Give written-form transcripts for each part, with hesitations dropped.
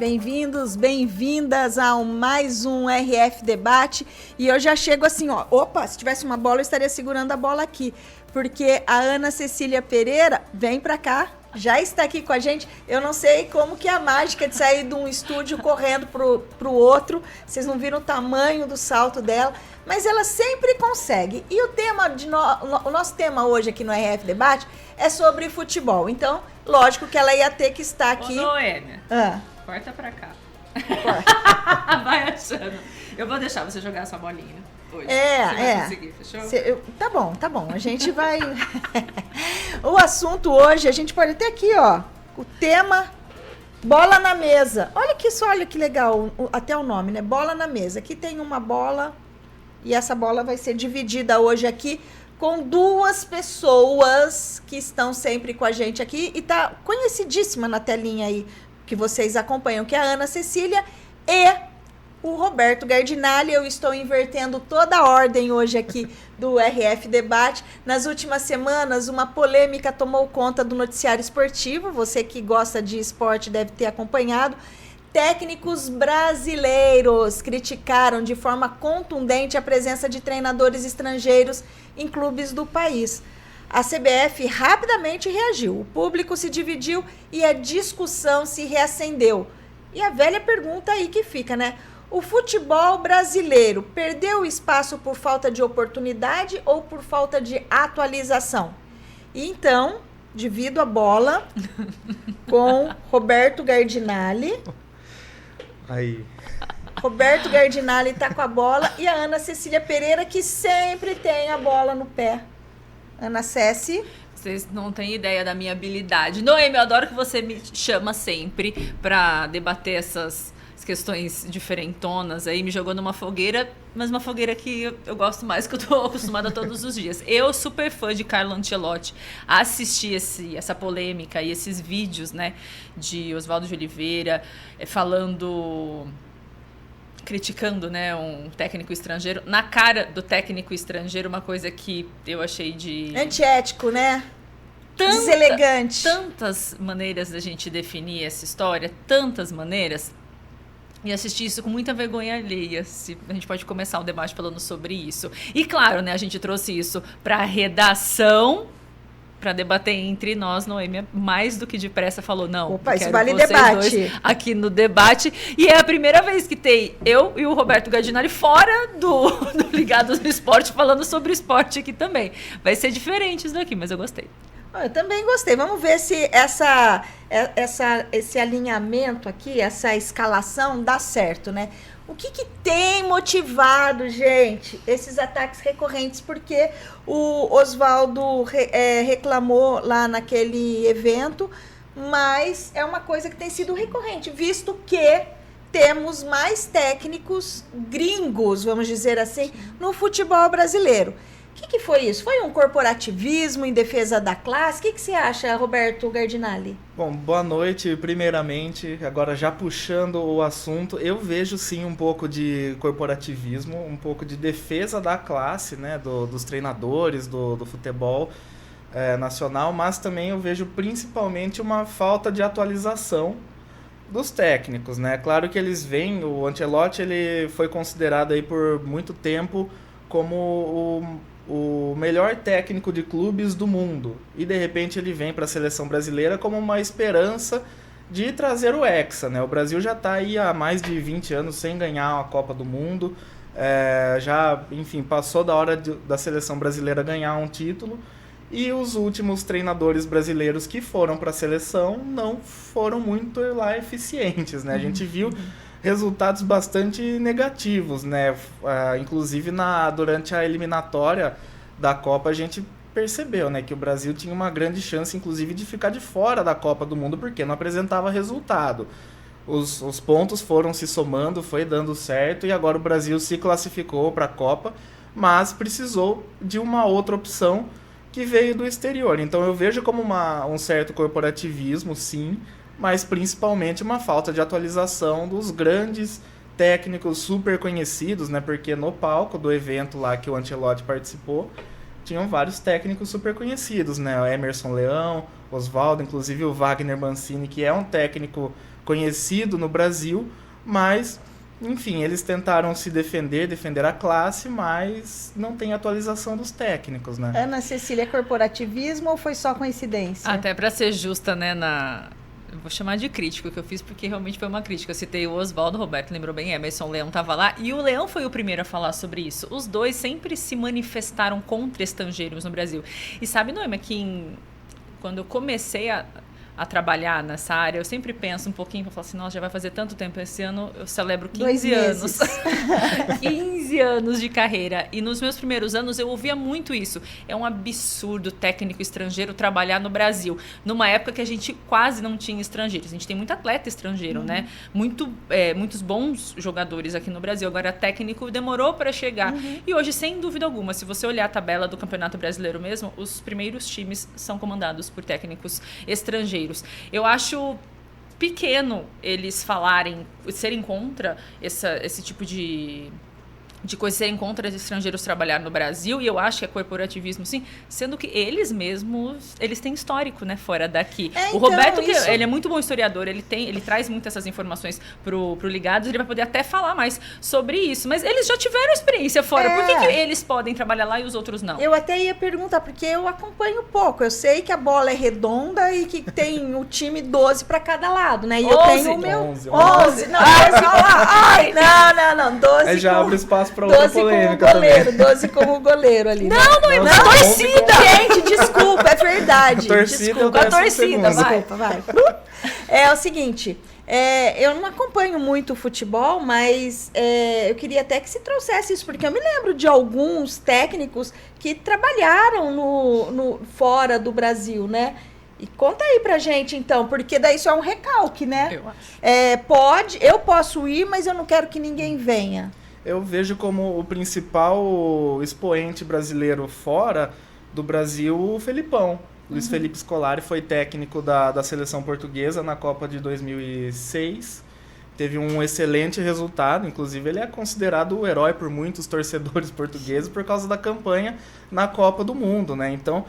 Bem-vindos, bem-vindas a mais um RF Debate. E eu já chego assim, ó. Opa, se tivesse uma bola, eu estaria segurando a bola aqui. Porque a Ana Cecília Pereira vem pra cá, já está aqui com a gente. Eu não sei como que é a mágica de sair de um estúdio correndo pro outro. Vocês não viram o tamanho do salto dela. Mas ela sempre consegue. E o nosso tema hoje aqui no RF Debate é sobre futebol. Então, lógico que ela ia ter que estar aqui. Ô, Noêmia. Corta pra cá. Vai achando. Eu vou deixar você jogar essa bolinha hoje. Você vai conseguir, fechou? Tá bom. A gente vai... O assunto hoje, a gente pode ter aqui, ó, o tema bola na mesa. Olha que legal, até o nome, né? Bola na mesa. Aqui tem uma bola e essa bola vai ser dividida hoje aqui com duas pessoas que estão sempre com a gente aqui e tá conhecidíssima na telinha aí, que vocês acompanham, que é a Ana Cecília e o Roberto Gardinali. Eu estou invertendo toda a ordem hoje aqui do RF Debate. Nas últimas semanas, uma polêmica tomou conta do noticiário esportivo. Você que gosta de esporte deve ter acompanhado. Técnicos brasileiros criticaram de forma contundente a presença de treinadores estrangeiros em clubes do país. A CBF rapidamente reagiu, o público se dividiu e a discussão se reacendeu. E a velha pergunta aí que fica, né? O futebol brasileiro perdeu espaço por falta de oportunidade ou por falta de atualização? E então, divido a bola com Roberto Gardinali. Aí. Roberto Gardinali está com a bola e a Ana Cecília Pereira, que sempre tem a bola no pé. Ana Ceci. Vocês não têm ideia da minha habilidade. Noêmia, eu adoro que você me chama sempre para debater essas questões diferentonas aí, me jogou numa fogueira, mas uma fogueira que eu gosto mais, que eu tô acostumada todos os dias. Eu, super fã de Carlo Ancelotti, assisti essa polêmica e esses vídeos, né, de Oswaldo de Oliveira criticando, né, um técnico estrangeiro. Na cara do técnico estrangeiro, uma coisa que eu achei de... antiético, né? Deselegante. Tantas maneiras da gente definir essa história, tantas maneiras. E assisti isso com muita vergonha alheia. A gente pode começar um debate falando sobre isso. E claro, né, a gente trouxe isso para a redação, para debater entre nós. Noêmia, mais do que depressa, falou, não, opa, isso vale debate aqui no debate. E é a primeira vez que tem eu e o Roberto Gardinali fora do Ligados no Esporte, falando sobre esporte aqui também. Vai ser diferente isso daqui, mas eu gostei. Eu também gostei. Vamos ver se esse alinhamento aqui, essa escalação dá certo, né? O que tem motivado, gente, esses ataques recorrentes? Porque o Oswaldo reclamou lá naquele evento, mas é uma coisa que tem sido recorrente, visto que temos mais técnicos gringos, vamos dizer assim, no futebol brasileiro. O que foi isso? Foi um corporativismo em defesa da classe? O que você acha, Roberto Gardinali? Bom, boa noite, primeiramente. Agora, já puxando o assunto, eu vejo sim um pouco de corporativismo, um pouco de defesa da classe, né, dos treinadores, do futebol nacional, mas também eu vejo principalmente uma falta de atualização dos técnicos, né? Claro que eles vêm, o Ancelotti ele foi considerado aí por muito tempo como o melhor técnico de clubes do mundo. E de repente ele vem para a seleção brasileira como uma esperança de trazer o Hexa, né? O Brasil já está aí há mais de 20 anos sem ganhar a Copa do Mundo. Enfim, passou da hora da seleção brasileira ganhar um título. E os últimos treinadores brasileiros que foram para a seleção não foram muito lá eficientes, né? A gente viu resultados bastante negativos, né? Inclusive durante a eliminatória da Copa a gente percebeu, né, que o Brasil tinha uma grande chance, inclusive, de ficar de fora da Copa do Mundo porque não apresentava resultado. Os pontos foram se somando, foi dando certo e agora o Brasil se classificou para a Copa, mas precisou de uma outra opção que veio do exterior. Então eu vejo como um certo corporativismo, sim, mas principalmente uma falta de atualização dos grandes técnicos super conhecidos, né? Porque no palco do evento lá que o Ancelotti participou, tinham vários técnicos super conhecidos, né? O Emerson Leão, Oswaldo, inclusive o Wagner Mancini, que é um técnico conhecido no Brasil, mas, enfim, eles tentaram se defender a classe, mas não tem atualização dos técnicos, né? Ana Cecília, é corporativismo ou foi só coincidência? Até para ser justa, né, eu vou chamar de crítico que eu fiz, porque realmente foi uma crítica. Eu citei o Oswaldo, Roberto lembrou bem, Emerson, o Leão estava lá, e o Leão foi o primeiro a falar sobre isso. Os dois sempre se manifestaram contra estrangeiros no Brasil. E sabe, Noemi, que quando eu comecei a trabalhar nessa área, eu sempre penso um pouquinho para falar assim, nossa, já vai fazer tanto tempo, esse ano eu celebro 15 anos. 15 anos de carreira. E nos meus primeiros anos eu ouvia muito isso. É um absurdo técnico estrangeiro trabalhar no Brasil. Numa época que a gente quase não tinha estrangeiros. A gente tem muito atleta estrangeiro, né? Muitos bons jogadores aqui no Brasil. Agora, técnico demorou para chegar. E hoje, sem dúvida alguma, se você olhar a tabela do Campeonato Brasileiro mesmo, os primeiros times são comandados por técnicos estrangeiros. Eu acho pequeno eles serem contra esse tipo de coisa, serem contra os estrangeiros trabalhar no Brasil, e eu acho que é corporativismo, sim, sendo que eles mesmos, eles têm histórico, né, fora daqui. O Roberto, ele é muito bom historiador, ele traz muito essas informações pro Ligados, ele vai poder até falar mais sobre isso, mas eles já tiveram experiência fora, por que eles podem trabalhar lá e os outros não? Eu até ia perguntar, porque eu acompanho pouco, eu sei que a bola é redonda e que tem o time 12 para cada lado, né, e 11, eu tenho o meu... 11. Não, ai, não, 12 Aí já abre espaço para 12 como goleiro, 12 como goleiro ali. Não, não, torcida! Gente, desculpa, é verdade. Desculpa, a torcida, vai. É o seguinte, eu não acompanho muito o futebol, mas eu queria até que se trouxesse isso, porque eu me lembro de alguns técnicos que trabalharam fora do Brasil, né? E conta aí pra gente, então, porque daí isso é um recalque, né? Eu acho. Eu posso ir, mas eu não quero que ninguém venha. Eu vejo como o principal expoente brasileiro fora do Brasil o Felipão. Luiz Felipe Scolari foi técnico da seleção portuguesa na Copa de 2006. Teve um excelente resultado, inclusive ele é considerado o herói por muitos torcedores portugueses por causa da campanha na Copa do Mundo, né? Então,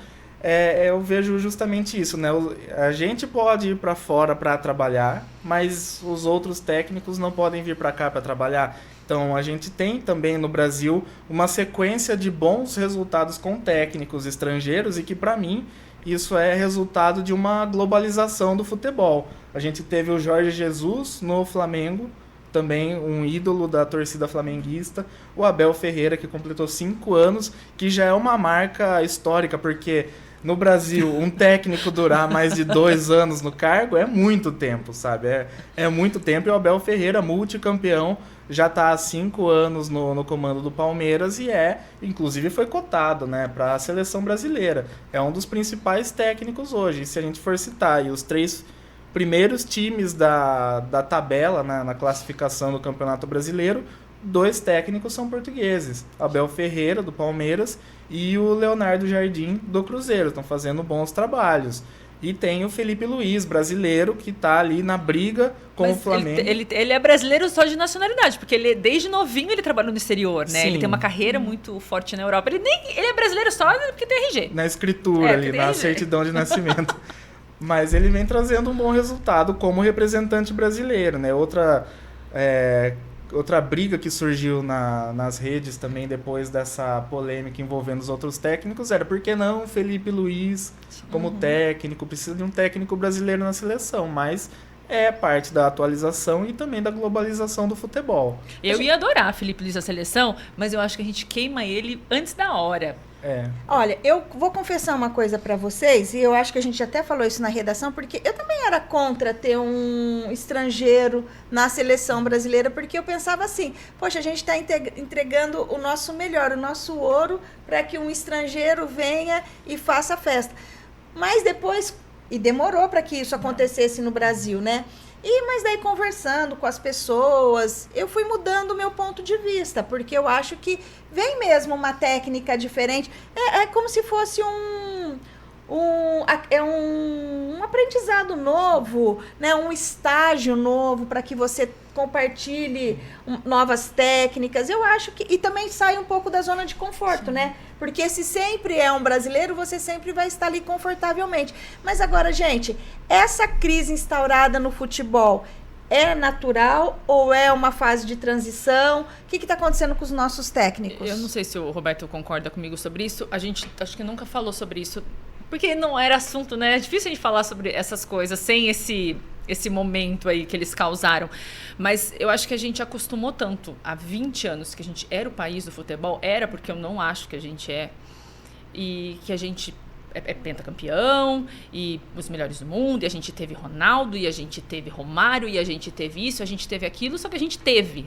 eu vejo justamente isso, né? A gente pode ir para fora para trabalhar, mas os outros técnicos não podem vir para cá para trabalhar. Então, a gente tem também no Brasil uma sequência de bons resultados com técnicos estrangeiros e que, para mim, isso é resultado de uma globalização do futebol. A gente teve o Jorge Jesus no Flamengo, também um ídolo da torcida flamenguista, o Abel Ferreira, que completou 5 anos, que já é uma marca histórica, porque no Brasil, um técnico durar mais de 2 anos no cargo é muito tempo, sabe? É muito tempo, e o Abel Ferreira, multicampeão, já está há 5 anos no comando do Palmeiras e inclusive foi cotado, né, para a seleção brasileira. É um dos principais técnicos hoje. E se a gente for citar aí os 3 primeiros times da tabela, né, na classificação do Campeonato Brasileiro, 2 técnicos são portugueses. Abel Ferreira, do Palmeiras, e o Leonardo Jardim, do Cruzeiro. Estão fazendo bons trabalhos. E tem o Felipe Luiz, brasileiro, que está ali na briga com o Flamengo. Ele é brasileiro só de nacionalidade, porque desde novinho ele trabalha no exterior, né? Sim. Ele tem uma carreira muito forte na Europa. Ele é brasileiro só porque tem RG. Na escritura ali, na certidão de nascimento. Mas ele vem trazendo um bom resultado como representante brasileiro, né? Outra briga que surgiu nas redes também depois dessa polêmica envolvendo os outros técnicos era por que não Felipe Luiz como técnico? Precisa de um técnico brasileiro na seleção, mas é parte da atualização e também da globalização do futebol. Eu ia adorar Felipe Luiz na seleção, mas eu acho que a gente queima ele antes da hora. Olha, eu vou confessar uma coisa para vocês, e eu acho que a gente até falou isso na redação, porque eu também era contra ter um estrangeiro na seleção brasileira, porque eu pensava assim, poxa, a gente está entregando o nosso melhor, o nosso ouro, para que um estrangeiro venha e faça festa. Mas depois, e demorou para que isso acontecesse no Brasil, né? Mas daí conversando com as pessoas, eu fui mudando o meu ponto de vista, porque eu acho que vem mesmo uma técnica diferente. É como se fosse um aprendizado novo, né? Um estágio novo para que você compartilhe novas técnicas. Eu acho que... E também sai um pouco da zona de conforto, né? Porque se sempre é um brasileiro, você sempre vai estar ali confortavelmente. Mas agora, gente, essa crise instaurada no futebol, É natural ou é uma fase de transição? O que está acontecendo com os nossos técnicos? Eu não sei se o Roberto concorda comigo sobre isso. A gente acho que nunca falou sobre isso, porque não era assunto, né? É difícil a gente falar sobre essas coisas sem esse momento aí que eles causaram. Mas eu acho que a gente acostumou tanto há 20 anos que a gente era o país do futebol, era porque eu não acho que a gente é, e que a gente é pentacampeão e os melhores do mundo, e a gente teve Ronaldo, e a gente teve Romário, e a gente teve isso, a gente teve aquilo, só que a gente teve.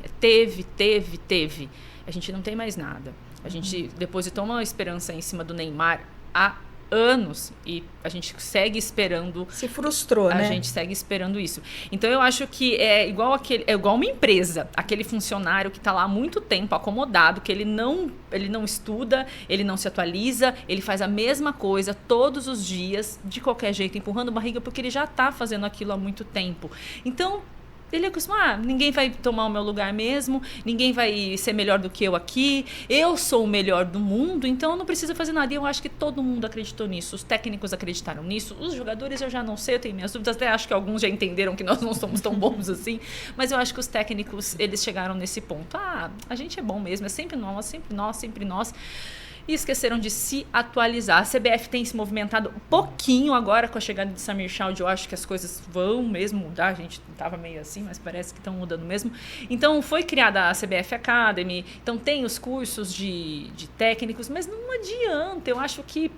A gente não tem mais nada. A gente depositou uma esperança em cima do Neymar há anos e a gente segue esperando. Se frustrou, né? A gente segue esperando isso. Então eu acho que é igual uma empresa, aquele funcionário que está lá há muito tempo acomodado, que ele não estuda, ele não se atualiza, ele faz a mesma coisa todos os dias, de qualquer jeito, empurrando barriga, porque ele já está fazendo aquilo há muito tempo. Então ele acostuma, ninguém vai tomar o meu lugar mesmo, ninguém vai ser melhor do que eu aqui, eu sou o melhor do mundo, então eu não preciso fazer nada. E eu acho que todo mundo acreditou nisso, os técnicos acreditaram nisso, os jogadores eu já não sei, eu tenho minhas dúvidas, até acho que alguns já entenderam que nós não somos tão bons assim, mas eu acho que os técnicos, eles chegaram nesse ponto. A gente é bom mesmo, é sempre nós, sempre nós, sempre nós. E esqueceram de se atualizar. A CBF tem se movimentado um pouquinho agora com a chegada de Samir Chowdhury. Eu acho que as coisas vão mesmo mudar. A gente estava meio assim, mas parece que estão mudando mesmo. Então, foi criada a CBF Academy. Então, tem os cursos de técnicos, mas não adianta. Eu acho que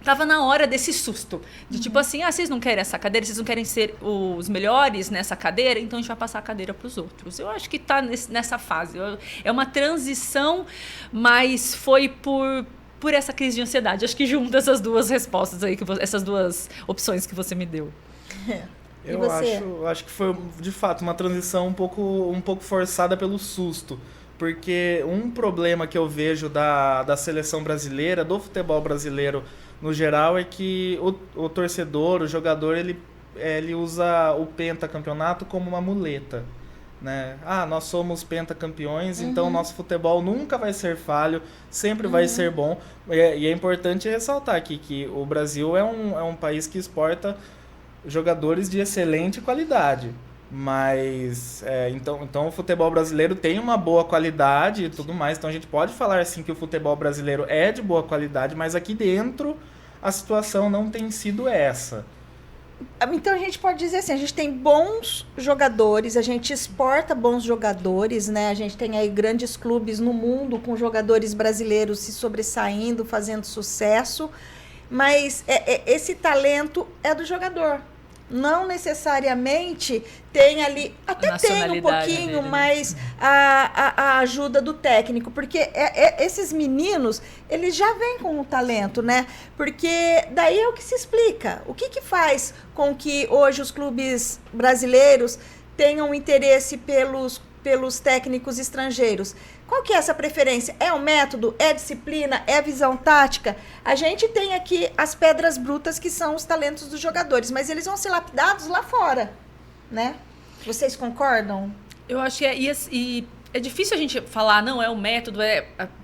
tava na hora desse susto. De tipo assim, vocês não querem essa cadeira, vocês não querem ser os melhores nessa cadeira, então a gente vai passar a cadeira para os outros. Eu acho que tá nessa fase. É uma transição, mas foi por essa crise de ansiedade. Acho que junta essas duas respostas aí, essas duas opções que você me deu. Eu acho que foi, de fato, uma transição um pouco forçada pelo susto. Porque um problema que eu vejo da seleção brasileira, do futebol brasileiro no geral, é que o torcedor, o jogador, ele usa o pentacampeonato como uma muleta, né? Nós somos pentacampeões, então nosso futebol nunca vai ser falho, sempre vai ser bom. E é importante ressaltar aqui que o Brasil é um país que exporta jogadores de excelente qualidade. Mas, então o futebol brasileiro tem uma boa qualidade e tudo mais. Então a gente pode falar assim que o futebol brasileiro é de boa qualidade, mas aqui dentro a situação não tem sido essa. Então a gente pode dizer assim, a gente tem bons jogadores, a gente exporta bons jogadores, né? A gente tem aí grandes clubes no mundo com jogadores brasileiros se sobressaindo, fazendo sucesso, mas esse talento é do jogador. Não necessariamente tem ali, até tem um pouquinho, dele, mas a ajuda do técnico, porque esses meninos, eles já vêm com o talento, né? Porque daí é o que se explica. O que faz com que hoje os clubes brasileiros tenham interesse pelos técnicos estrangeiros? Qual que é essa preferência? É o método? É a disciplina? É a visão tática? A gente tem aqui as pedras brutas, que são os talentos dos jogadores, mas eles vão ser lapidados lá fora, né? Vocês concordam? Eu acho que e é difícil a gente falar, não, é o método,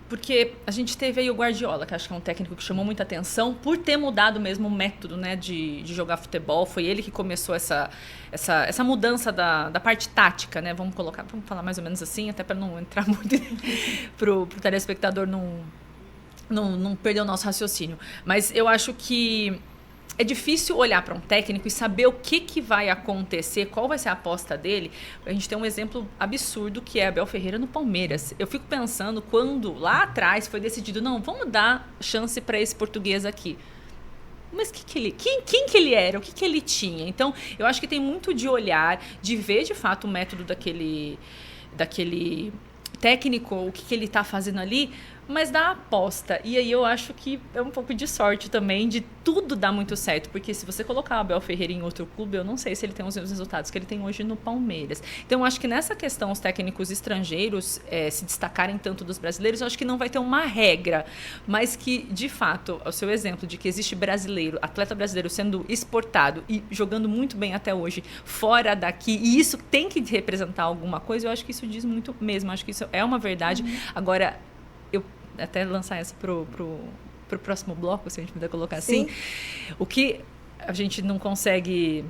porque a gente teve aí o Guardiola, que acho que é um técnico que chamou muita atenção por ter mudado mesmo o método, né, de jogar futebol. Foi ele que começou essa mudança da parte tática, né? Vamos falar mais ou menos assim, até para não entrar muito pro telespectador não perder o nosso raciocínio. Mas eu acho que é difícil olhar para um técnico e saber o que vai acontecer, qual vai ser a aposta dele. A gente tem um exemplo absurdo, que é Abel Ferreira no Palmeiras. Eu fico pensando quando lá atrás foi decidido, não, vamos dar chance para esse português aqui. Mas quem que ele era? O que ele tinha? Então, eu acho que tem muito de olhar, de ver de fato o método daquele técnico, o que ele está fazendo ali, mas da aposta. E aí eu acho que é um pouco de sorte também, de tudo dar muito certo. Porque se você colocar o Abel Ferreira em outro clube, eu não sei se ele tem os mesmos resultados que ele tem hoje no Palmeiras. Então eu acho que nessa questão, os técnicos estrangeiros se destacarem tanto dos brasileiros, eu acho que não vai ter uma regra. Mas que, de fato, o seu exemplo de que existe atleta brasileiro sendo exportado e jogando muito bem até hoje, fora daqui, e isso tem que representar alguma coisa, eu acho que isso diz muito mesmo. Eu acho que isso é uma verdade. Agora, eu até lançar essa pro próximo bloco, se a gente puder colocar assim, o que a gente não consegue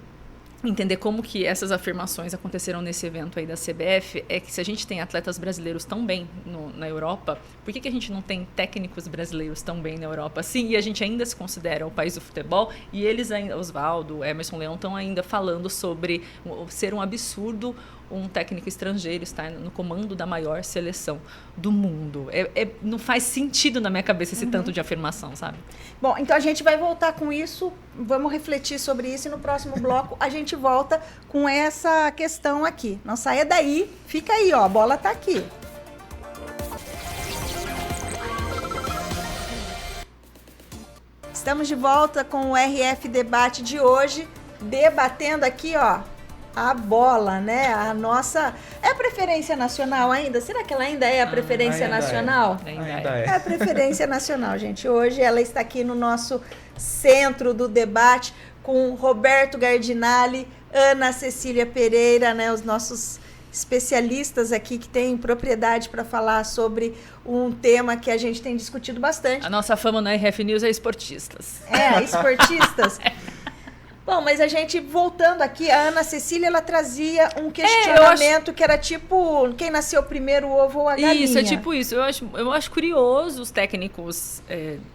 entender como que essas afirmações aconteceram nesse evento aí da CBF, é que se a gente tem atletas brasileiros tão bem na Europa, por que a gente não tem técnicos brasileiros tão bem na Europa assim? E a gente ainda se considera o país do futebol, e eles ainda, Osvaldo, Emerson Leão, estão ainda falando sobre ser um absurdo um técnico estrangeiro estar no comando da maior seleção do mundo. Não faz sentido na minha cabeça esse tanto de afirmação, sabe? Bom, então a gente vai voltar com isso, vamos refletir sobre isso e no próximo bloco a gente volta com essa questão aqui. Não saia daí, fica aí, ó, a bola tá aqui. Estamos de volta com o RF Debate de hoje, debatendo aqui, ó, a bola, né? A nossa... É a preferência nacional ainda? Será que ela ainda é a preferência ainda nacional? Ainda É a preferência nacional, gente. Hoje ela está aqui no nosso centro do debate com Roberto Gardinali, Ana Cecília Pereira, né? Os nossos especialistas aqui que têm propriedade para falar sobre um tema que a gente tem discutido bastante. A nossa fama na RF News é esportistas. É, esportistas. Bom, mas a gente, voltando aqui, a Ana Cecília, ela trazia um questionamento que era tipo, quem nasceu primeiro, o ovo ou a galinha? Isso, é tipo isso. Eu acho curioso os técnicos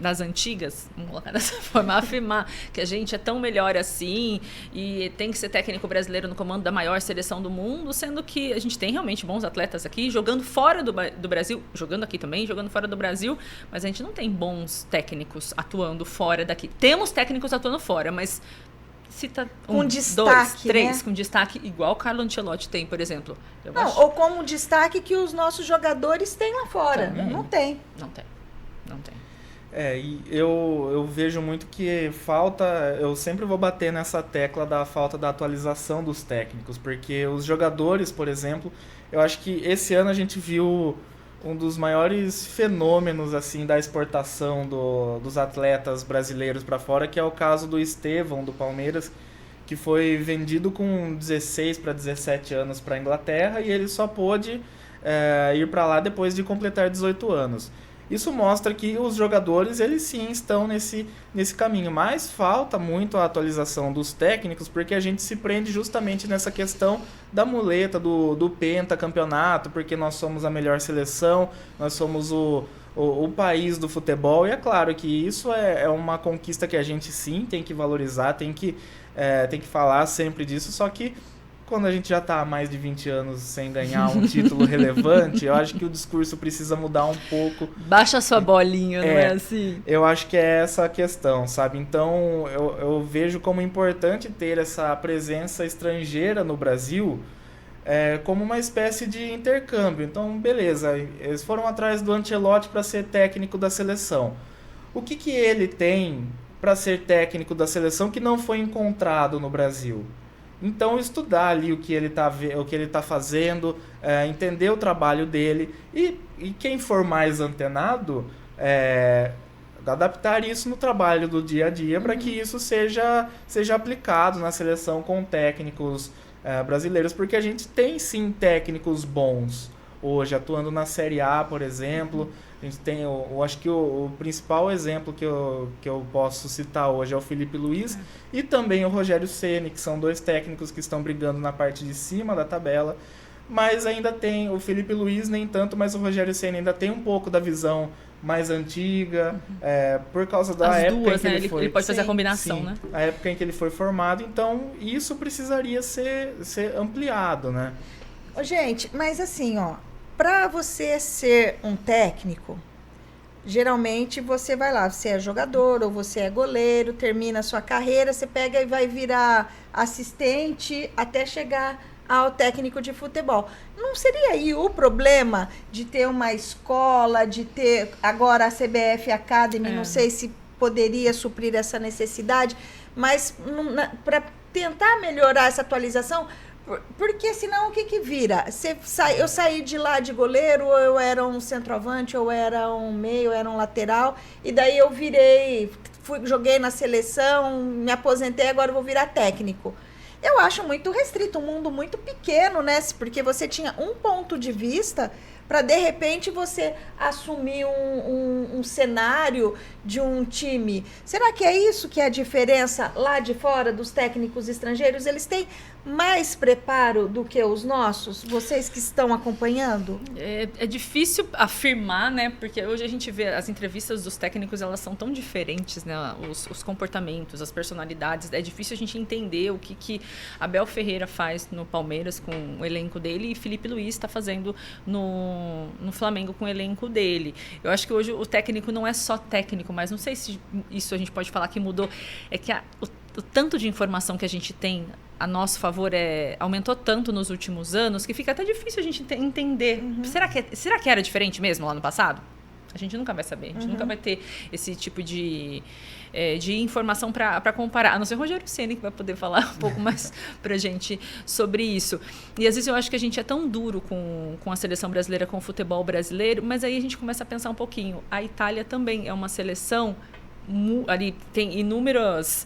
das antigas, vamos colocar dessa forma, afirmar que a gente é tão melhor assim e tem que ser técnico brasileiro no comando da maior seleção do mundo, sendo que a gente tem realmente bons atletas aqui, jogando fora do Brasil, jogando aqui também, jogando fora do Brasil, mas a gente não tem bons técnicos atuando fora daqui. Temos técnicos atuando fora, mas... Cita com destaque, 2, 3, né? com destaque igual o Carlo Ancelotti tem, por exemplo. Ou como um destaque que os nossos jogadores têm lá fora. Não tem. Não tem. E eu vejo muito que falta... Eu sempre vou bater nessa tecla da falta da atualização dos técnicos, porque os jogadores, por exemplo, eu acho que esse ano a gente viu um dos maiores fenômenos assim da exportação dos atletas brasileiros para fora, que é o caso do Estevão, do Palmeiras, que foi vendido com 16 para 17 anos para a Inglaterra e ele só pôde ir para lá depois de completar 18 anos. Isso mostra que os jogadores, eles sim estão nesse caminho, mas falta muito a atualização dos técnicos, porque a gente se prende justamente nessa questão da muleta, do pentacampeonato, porque nós somos a melhor seleção, nós somos o país do futebol, e é claro que isso é uma conquista que a gente sim tem que valorizar, tem que falar sempre disso, só que quando a gente já está há mais de 20 anos sem ganhar um título relevante, eu acho que o discurso precisa mudar um pouco. Baixa sua bolinha, não é assim? Eu acho que é essa a questão, sabe? Então, eu vejo como importante ter essa presença estrangeira no Brasil como uma espécie de intercâmbio. Então, beleza, eles foram atrás do Ancelotti para ser técnico da seleção. O que ele tem para ser técnico da seleção que não foi encontrado no Brasil? Então, estudar ali o que ele tá fazendo, entender o trabalho dele e quem for mais antenado, adaptar isso no trabalho do dia a dia para que isso seja aplicado na seleção com técnicos brasileiros, porque a gente tem sim técnicos bons hoje, atuando na Série A, por exemplo. A gente tem, eu acho que o principal exemplo que eu posso citar hoje é o Felipe Luiz e também o Rogério Ceni, que são dois técnicos que estão brigando na parte de cima da tabela, mas ainda tem o Felipe Luiz nem tanto, mas o Rogério Ceni ainda tem um pouco da visão mais antiga, por causa da época duas, em que né? ele foi... Ele pode fazer a combinação, sim, né? A época em que ele foi formado, então isso precisaria ser ampliado, né? Gente, mas assim, ó, para você ser um técnico, geralmente você vai lá, você é jogador ou você é goleiro, termina a sua carreira, você pega e vai virar assistente até chegar ao técnico de futebol. Não seria aí o problema de ter uma escola, de ter agora a CBF Academy, não sei se poderia suprir essa necessidade, mas para tentar melhorar essa atualização, porque senão o que vira? Eu saí de lá de goleiro, ou eu era um centroavante, ou era um meio, ou era um lateral, e daí eu joguei na seleção, me aposentei, agora eu vou virar técnico. Eu acho muito restrito, um mundo muito pequeno, né? Porque você tinha um ponto de vista para de repente você assumir um cenário de um time. Será que é isso que é a diferença lá de fora dos técnicos estrangeiros? Eles têm mais preparo do que os nossos? Vocês que estão acompanhando? É difícil afirmar, né? Porque hoje a gente vê as entrevistas dos técnicos, elas são tão diferentes, né? Os comportamentos, as personalidades. É difícil a gente entender o que Abel Ferreira faz no Palmeiras com o elenco dele e Felipe Luiz está fazendo no Flamengo com o elenco dele. Eu acho que hoje o técnico não é só técnico, mas não sei se isso a gente pode falar que mudou. É que o tanto de informação que a gente tem a nosso favor aumentou tanto nos últimos anos que fica até difícil a gente entender. Será que era diferente mesmo lá no passado? A gente nunca vai saber. A gente nunca vai ter esse tipo de informação para comparar. A não ser o Rogério Ceni, que vai poder falar um pouco mais pra gente sobre isso. E às vezes eu acho que a gente é tão duro com a seleção brasileira, com o futebol brasileiro, mas aí a gente começa a pensar um pouquinho. A Itália também é uma seleção... ali tem inúmeras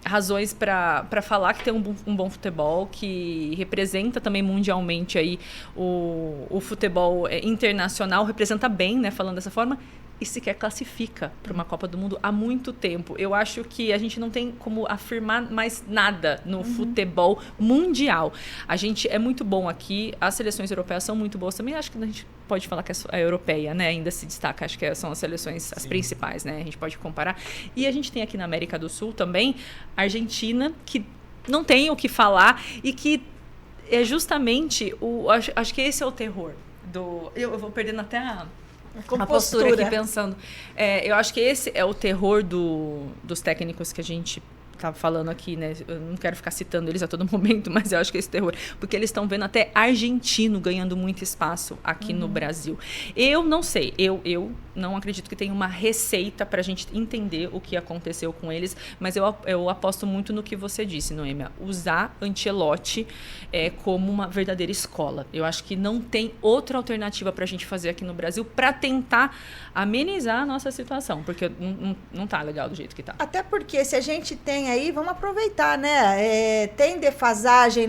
razões para falar que tem um bom futebol, que representa também mundialmente aí o futebol internacional, representa bem, né, falando dessa forma, e sequer classifica para uma Copa do Mundo há muito tempo. Eu acho que a gente não tem como afirmar mais nada no futebol mundial. A gente é muito bom aqui, as seleções europeias são muito boas também. Acho que a gente pode falar que a europeia, né, ainda se destaca. Acho que são as seleções as principais, né? A gente pode comparar. E a gente tem aqui na América do Sul também a Argentina, que não tem o que falar e que é justamente acho que esse é o terror do... Eu vou perdendo até a postura aqui pensando. Eu acho que esse é o terror dos técnicos que a gente tá falando aqui, né? Eu não quero ficar citando eles a todo momento, mas eu acho que é esse terror. Porque eles estão vendo até argentino ganhando muito espaço aqui no Brasil. Eu não sei, eu não acredito que tenha uma receita para a gente entender o que aconteceu com eles, mas eu aposto muito no que você disse, Noêmia. Usar Ancelotti como uma verdadeira escola. Eu acho que não tem outra alternativa para a gente fazer aqui no Brasil para tentar amenizar a nossa situação, porque não tá legal do jeito que tá. Até porque se a gente tem aí, vamos aproveitar, né? Tem defasagem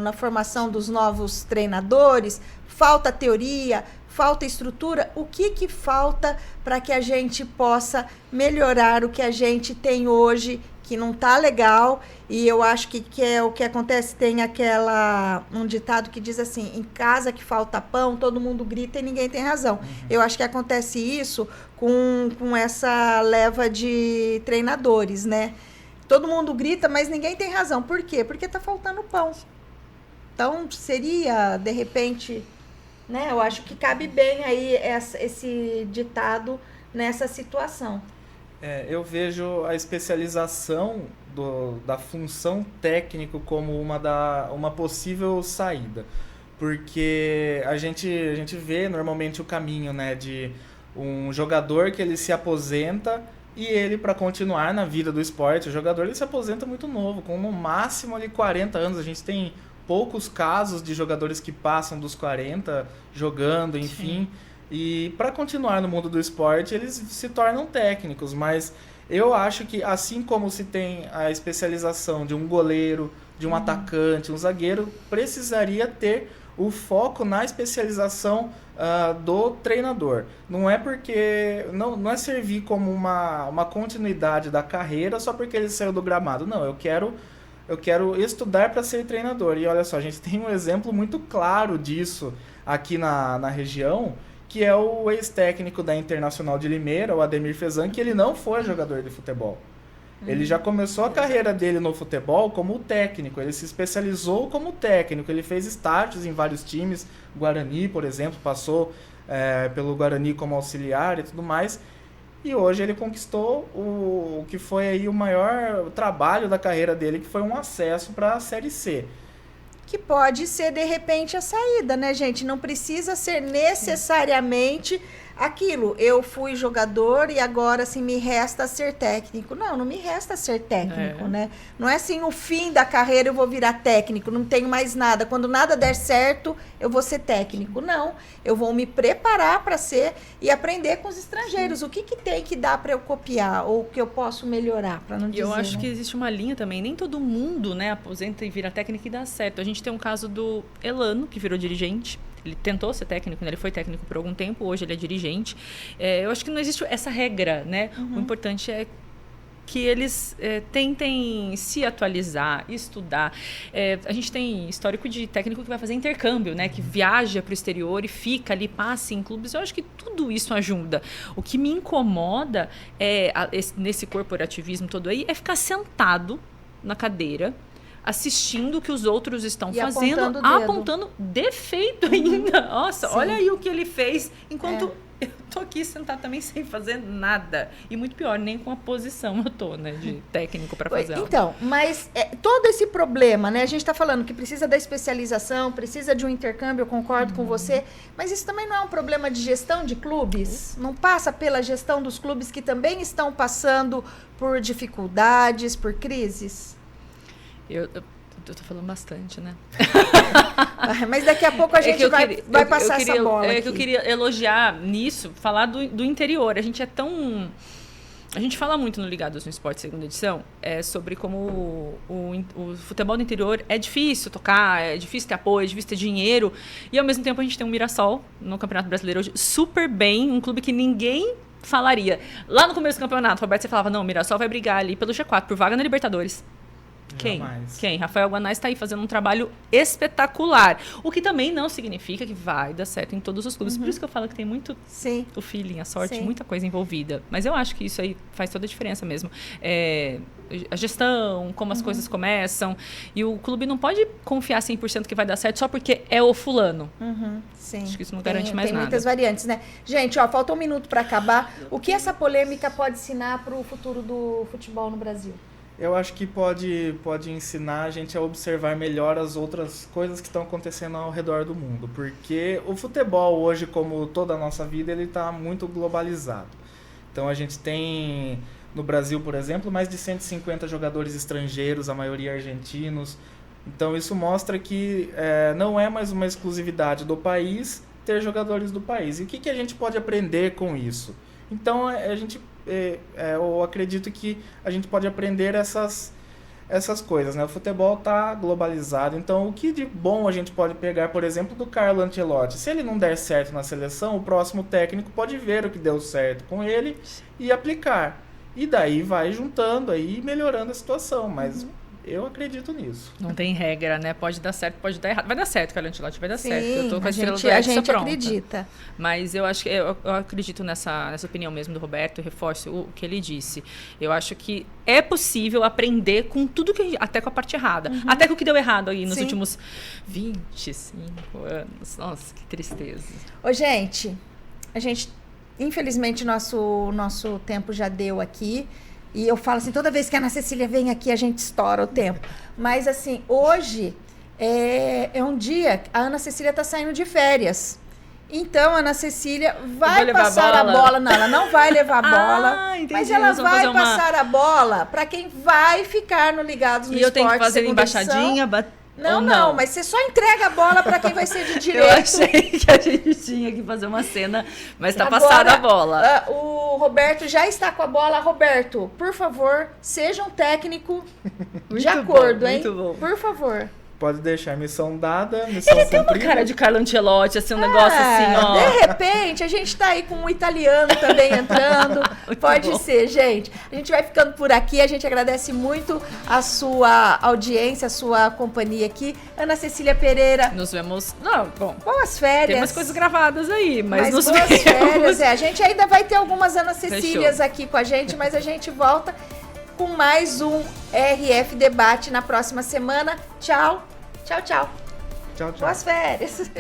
na formação dos novos treinadores, falta teoria, falta estrutura. O que falta para que a gente possa melhorar o que a gente tem hoje, que não tá legal? E eu acho que é o que acontece. Tem um ditado que diz assim: em casa que falta pão, todo mundo grita e ninguém tem razão. Eu acho que acontece isso com essa leva de treinadores, né? Todo mundo grita, mas ninguém tem razão. Por quê? Porque tá faltando pão. Então, seria, de repente, né? Eu acho que cabe bem aí esse ditado nessa situação. Eu vejo a especialização da função técnico como uma possível saída. Porque a gente vê normalmente o caminho, né, de um jogador que ele se aposenta e ele, para continuar na vida do esporte, o jogador ele se aposenta muito novo, com no máximo ali 40 anos. A gente tem poucos casos de jogadores que passam dos 40 jogando, enfim. Sim. E para continuar no mundo do esporte, eles se tornam técnicos. Mas eu acho que assim como se tem a especialização de um goleiro, de um atacante, um zagueiro, precisaria ter o foco na especialização do treinador. Não é porque não é servir como uma continuidade da carreira só porque ele saiu do gramado. Não, eu quero estudar para ser treinador. E olha só, a gente tem um exemplo muito claro disso aqui na região, que é o ex-técnico da Internacional de Limeira, o Ademir Fezan, que ele não foi jogador de futebol. Ele já começou a carreira dele no futebol como técnico, ele se especializou como técnico, ele fez estágios em vários times, Guarani, por exemplo, passou pelo Guarani como auxiliar e tudo mais, e hoje ele conquistou o que foi aí o maior trabalho da carreira dele, que foi um acesso para a Série C. Que pode ser, de repente, a saída, né, gente? Não precisa ser necessariamente aquilo. Eu fui jogador e agora, assim, me resta ser técnico. Não me resta ser técnico, né? Não é assim, no fim da carreira eu vou virar técnico, não tenho mais nada. Quando nada der certo, eu vou ser técnico. Não, eu vou me preparar para ser e aprender com os estrangeiros. Sim. O que tem que dar para eu copiar ou que eu posso melhorar, para não dizer, eu acho, né? que existe uma linha também. Nem todo mundo, né, aposenta e vira técnico e dá certo. A gente tem um caso do Elano, que virou dirigente. Ele tentou ser técnico, né? Ele foi técnico por algum tempo, hoje ele é dirigente. Eu acho que não existe essa regra, né? O importante é que eles tentem se atualizar, estudar. A gente tem histórico de técnico que vai fazer intercâmbio, né? Que viaja para o exterior e fica ali, passa em clubes. Eu acho que tudo isso ajuda. O que me incomoda nesse corporativismo todo aí é ficar sentado na cadeira assistindo o que os outros estão fazendo, apontando defeito ainda. Nossa, sim, olha aí o que ele fez, enquanto eu tô aqui sentado também sem fazer nada. E muito pior, nem com a posição eu tô, né, de técnico para fazer algo. Então, mas todo esse problema, né, a gente tá falando que precisa da especialização, precisa de um intercâmbio, eu concordo com você, mas isso também não é um problema de gestão de clubes? Não passa pela gestão dos clubes que também estão passando por dificuldades, por crises? Eu tô falando bastante, né? Mas daqui a pouco a gente vai passar essa bola aqui. Que eu queria elogiar nisso, falar do interior. A gente fala muito no Ligados no Esporte, segunda edição, sobre como o futebol do interior é difícil tocar, é difícil ter apoio, é difícil ter dinheiro. E ao mesmo tempo a gente tem um Mirassol no Campeonato Brasileiro hoje, super bem, um clube que ninguém falaria. Lá no começo do campeonato, Roberto, você falava, não, o Mirassol vai brigar ali pelo G4, por vaga na Libertadores. Quem? Rafael Guanais está aí fazendo um trabalho espetacular. O que também não significa que vai dar certo em todos os clubes. Por isso que eu falo que tem muito o feeling, a sorte, muita coisa envolvida. Mas eu acho que isso aí faz toda a diferença mesmo. A gestão, como as coisas começam. E o clube não pode confiar 100% que vai dar certo só porque é o fulano. Sim. Acho que isso não garante mais nada. Tem muitas variantes, né? Gente, falta um minuto para acabar. O que essa polêmica pode ensinar para o futuro do futebol no Brasil? Eu acho que pode ensinar a gente a observar melhor as outras coisas que estão acontecendo ao redor do mundo. Porque o futebol hoje, como toda a nossa vida, ele está muito globalizado. Então a gente tem, no Brasil, por exemplo, mais de 150 jogadores estrangeiros, a maioria argentinos. Então isso mostra que não é mais uma exclusividade do país ter jogadores do país. E o que a gente pode aprender com isso? Então eu acredito que a gente pode aprender essas coisas, né? O futebol está globalizado, então o que de bom a gente pode pegar, por exemplo, do Carlo Ancelotti? Se ele não der certo na seleção, o próximo técnico pode ver o que deu certo com ele e aplicar. E daí vai juntando aí e melhorando a situação, mas eu acredito nisso. Não tem regra, né? Pode dar certo, pode dar errado. Vai dar certo, Carlo Ancelotti, vai dar certo. Eu tô com a gente acredita. Mas eu acho que eu acredito nessa opinião mesmo do Roberto, reforço o que ele disse. Eu acho que é possível aprender com tudo que até com a parte errada. Até com o que deu errado aí nos últimos 25 anos. Nossa, que tristeza. Ô, gente, infelizmente nosso tempo já deu aqui. E eu falo assim, toda vez que a Ana Cecília vem aqui, a gente estoura o tempo. Mas, assim, hoje é um dia que a Ana Cecília está saindo de férias. Então, a Ana Cecília vai passar a bola. Não, ela não vai levar a bola. Entendi. Mas ela vai passar a bola para quem vai ficar no Ligados no Esporte. E eu tenho que fazer embaixadinha, Não, mas você só entrega a bola para quem vai ser de direito. Eu achei que a gente tinha que fazer uma cena, mas tá passada a bola. O Roberto já está com a bola. Roberto, por favor, seja um técnico de acordo, hein? Muito bom. Por favor. Pode deixar, missão dada, missão Ele tem uma cara de Carlo Ancelotti, assim, um negócio assim, ó. De repente, a gente tá aí com um italiano também entrando. Pode ser, gente. A gente vai ficando por aqui. A gente agradece muito a sua audiência, a sua companhia aqui. Ana Cecília Pereira. Nos vemos... Boas férias. Tem umas coisas gravadas aí, mas nos boas vemos. Férias. A gente ainda vai ter algumas Ana Cecílias aqui com a gente, mas a gente volta com mais um RF Debate na próxima semana. Tchau. Tchau, tchau. Tchau, tchau. Boas férias.